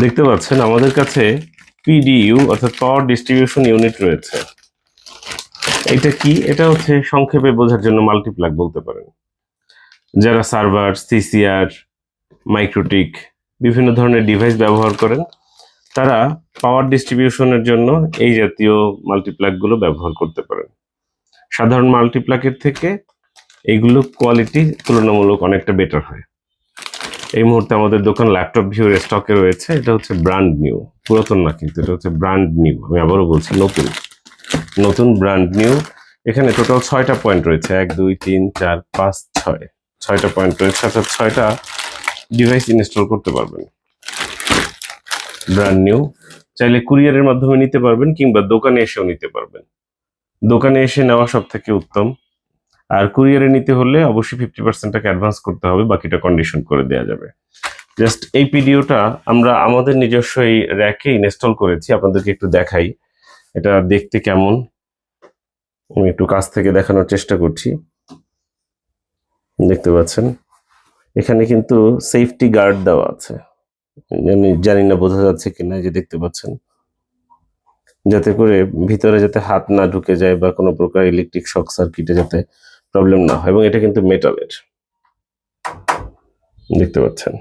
দেখতে পাচ্ছেন আমাদের কাছে পিডিইউ অর্থাৎ পাওয়ার ডিস্ট্রিবিউশন ইউনিট রয়েছে। এটা কি? এটা হচ্ছে সংক্ষেপে বোঝার জন্য মাল্টিপ্লাগ বলতে পারেন। যারা সার্ভার, সিসিআর, মাইক্রোটিক বিভিন্ন ধরনের ডিভাইস ব্যবহার করেন তারা পাওয়ার ডিস্ট্রিবিউশনের জন্য এই জাতীয় মাল্টিপ্লাগগুলো ব্যবহার করতে পারেন। সাধারণ মাল্টিপ্লাগের থেকে এইগুলো কোয়ালিটি তুলনামূলক অনেকটা বেটার হয়। এই মুহূর্তে আমাদের দোকান ল্যাপটপ ভিউর স্টকে রয়েছে। এটা হচ্ছে ব্র্যান্ড নিউ, পুরাতন না কিন্তু, এটা হচ্ছে ব্র্যান্ড নিউ। আমি আবারও বলছি নতুন নতুন ব্র্যান্ড নিউ। এখানে টোটাল 6টা পয়েন্ট রয়েছে, 1 2 3 4 5 6, 6টা পয়েন্ট রয়েছে, অর্থাৎ 6টা ডিভাইস ইনস্টল করতে পারবেন। Brand new. চাইলে কুরিয়ারের মাধ্যমে নিতে পারবেন কিংবা দোকানে এসেও নিতে পারবেন। দোকানে এসে নেওয়া সব থেকে উত্তম। আর কুরিয়ারে নিতে হলে অবশ্যই 50% টাকা অ্যাডভান্স করতে হবে, বাকিটা কন্ডিশন করে দেওয়া যাবে। জাস্ট এই পিডিওটা আমরা আমাদের নিজস্ব এই র্যাকে ইনস্টল করেছি, আপনাদেরকে একটু দেখাই এটা দেখতে কেমন। আমি একটু কাছ থেকে দেখানোর চেষ্টা করছি। দেখতে পাচ্ছেন এখানে কিন্তু সেফটি গার্ড দেওয়া আছে, আমি জানি না বোঝা যাচ্ছে কিনা, যে দেখতে পাচ্ছেন, যাতে করে ভিতরে যাতে হাত না ঢুকে যায় বা কোনো প্রকার ইলেকট্রিক শক সার্কিটে যাতে প্রবলেম না হয়। এবং এটা কিন্তু মেটালের, দেখতে পাচ্ছেন।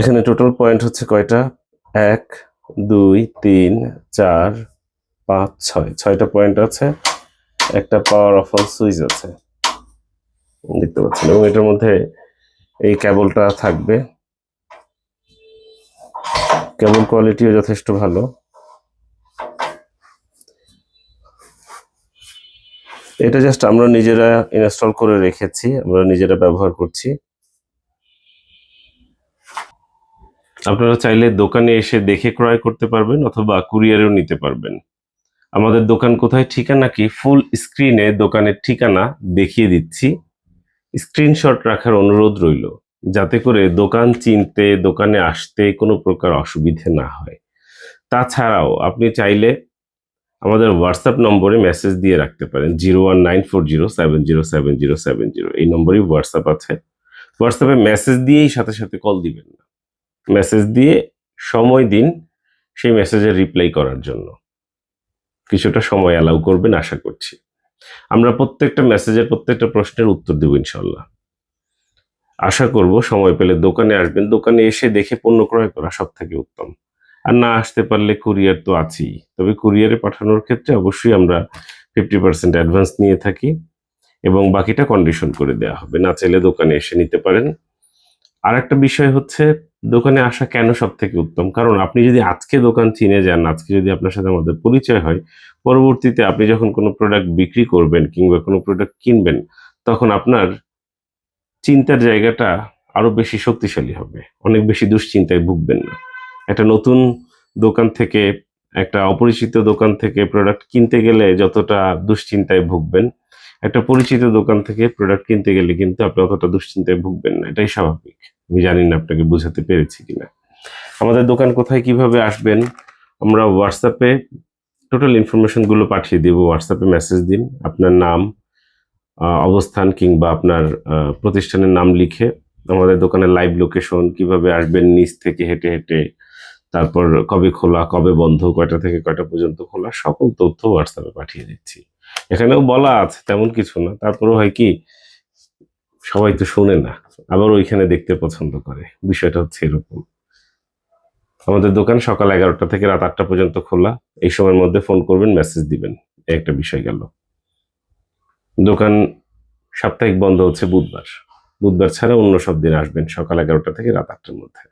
এখানে টোটাল পয়েন্ট হচ্ছে কয়টা? 1 2 3 4 5 6, 6টা পয়েন্ট আছে। একটা পাওয়ার অফ অন সুইচ আছে, দেখতে পাচ্ছেন। এবং এটার মধ্যে এই কেবলটা থাকবে। কেবল কোয়ালিটিও যথেষ্ট ভালো। এটা জাস্ট আমরা নিজেরা ইনস্টল করে রেখেছি, আমরা নিজেরা ব্যবহার করছি। আপনারা চাইলে দোকানে এসে দেখে ক্রয় করতে পারবেন অথবা কুরিয়ারেও নিতে পারবেন। আমাদের দোকান কোথায়, ঠিকানা কি, ফুল স্ক্রিনে দোকানের ঠিকানা দেখিয়ে দিচ্ছি। স্ক্রিনশট রাখার অনুরোধ রইল, যাতে করে দোকান চিনতে, দোকানে আসতে কোনো প্রকার অসুবিধে না হয়। তাছাড়াও আপনি চাইলে আমাদের হোয়াটসঅ্যাপ নম্বরে মেসেজ দিয়ে রাখতে পারেন, 01940707070। এই নম্বরেই হোয়াটসঅ্যাপ আছে। হোয়াটসঅ্যাপে মেসেজ দিয়েই সাথে সাথে কল দিবেন না, মেসেজ দিয়ে সময় দিন সেই মেসেজের রিপ্লাই করার জন্য। কিছুটা সময় অ্যালাউ করবেন আশা করছি। আমরা প্রত্যেকটা মেসেজের, প্রত্যেকটা প্রশ্নের উত্তর দেব ইনশাল্লাহ। আশা করব সময় পেলে দোকানে আসবেন। দোকানে এসে দেখে পণ্য ক্রয় করা সব থেকে উত্তম। আর না আসতে পারলে কুরিয়ার তো আছেই, তবে কুরিয়ারে পাঠানোর ক্ষেত্রে অবশ্যই আমরা 50% অ্যাডভান্স নিয়ে থাকি এবং বাকিটা কন্ডিশন করে দেওয়া হবে। না চাইলে দোকানে এসে নিতে পারেন। আর একটা বিষয় হচ্ছে দোকানে আসা কেন সব থেকে উত্তম, কারণ আপনি যদি আজকে দোকান চিনে যান, আজকে যদি আপনার সাথে আমাদের পরিচয় হয়, পরবর্তীতে আপনি যখন কোনো প্রোডাক্ট বিক্রি করবেন কিংবা কোনো প্রোডাক্ট কিনবেন, তখন আপনার চিন্তার জায়গাটা আরো বেশি শক্তিশালী হবে, অনেক বেশি দুশ্চিন্তায় ভুগবেন না। একটা নতুন দোকান থেকে, একটা অপরিচিত দোকান থেকে প্রোডাক্ট কিনতে গেলে যতটা দুশ্চিন্তায় ভুগবেন, একটা পরিচিত দোকান থেকে প্রোডাক্ট কিনতে গেলে কিন্তু আপনি অতটা দুশ্চিন্তায় ভুগবেন না। এটাই স্বাভাবিক। আমি জানি না আপনাকে বোঝাতে পেরেছি কিনা। আমাদের দোকান কোথায়, কিভাবে আসবেন, আমরা হোয়াটসঅ্যাপে টোটাল ইনফরমেশন গুলো পাঠিয়ে দিব। হোয়াটসঅ্যাপে মেসেজ দিন, আপনার নাম, অবস্থান কিংবা আপনার প্রতিষ্ঠানের নাম লিখে আমাদের দোকানের লাইভ লোকেশন, কিভাবে আসবেন নিচ থেকে হেঁটে হেঁটে, তারপর কবে খোলা, কবে বন্ধ, কয়টা থেকে কয়টা পর্যন্ত খোলা, সকল তথ্য হোয়াটসঅ্যাপে পাঠিয়ে দিচ্ছি। এখানেও বলা আছে, তেমন কিছু না, তারপরেও হয় কি সবাই তো শোনে না, আবার ওইখানে দেখতে পছন্দ করে, বিষয়টা হচ্ছে এরকম। আমাদের দোকান সকাল 11টা থেকে রাত 8টা পর্যন্ত খোলা। এই সময়ের মধ্যে ফোন করবেন, মেসেজ দিবেন, এই একটা বিষয় গেল। দোকান সাপ্তাহিক বন্ধ হচ্ছে বুধবার, বুধবার ছাড়া অন্য সব দিন আসবেন সকাল 11টা থেকে রাত 8টার মধ্যে,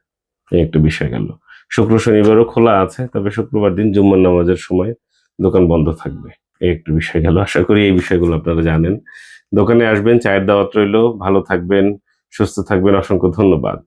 এই একটা বিষয় গেল। শুক্র শনিবারও খোলা আছে, তবে শুক্রবার দিন জুম্মার নামাজের সময় দোকান বন্ধ থাকবে, এই একটা বিষয় গেল। আশা করি এই বিষয়গুলো আপনারা জানেন। দোকানে আসবেন, চায়ের দাওয়াত রইল। ভালো থাকবেন, সুস্থ থাকবেন, অসংখ্য ধন্যবাদ।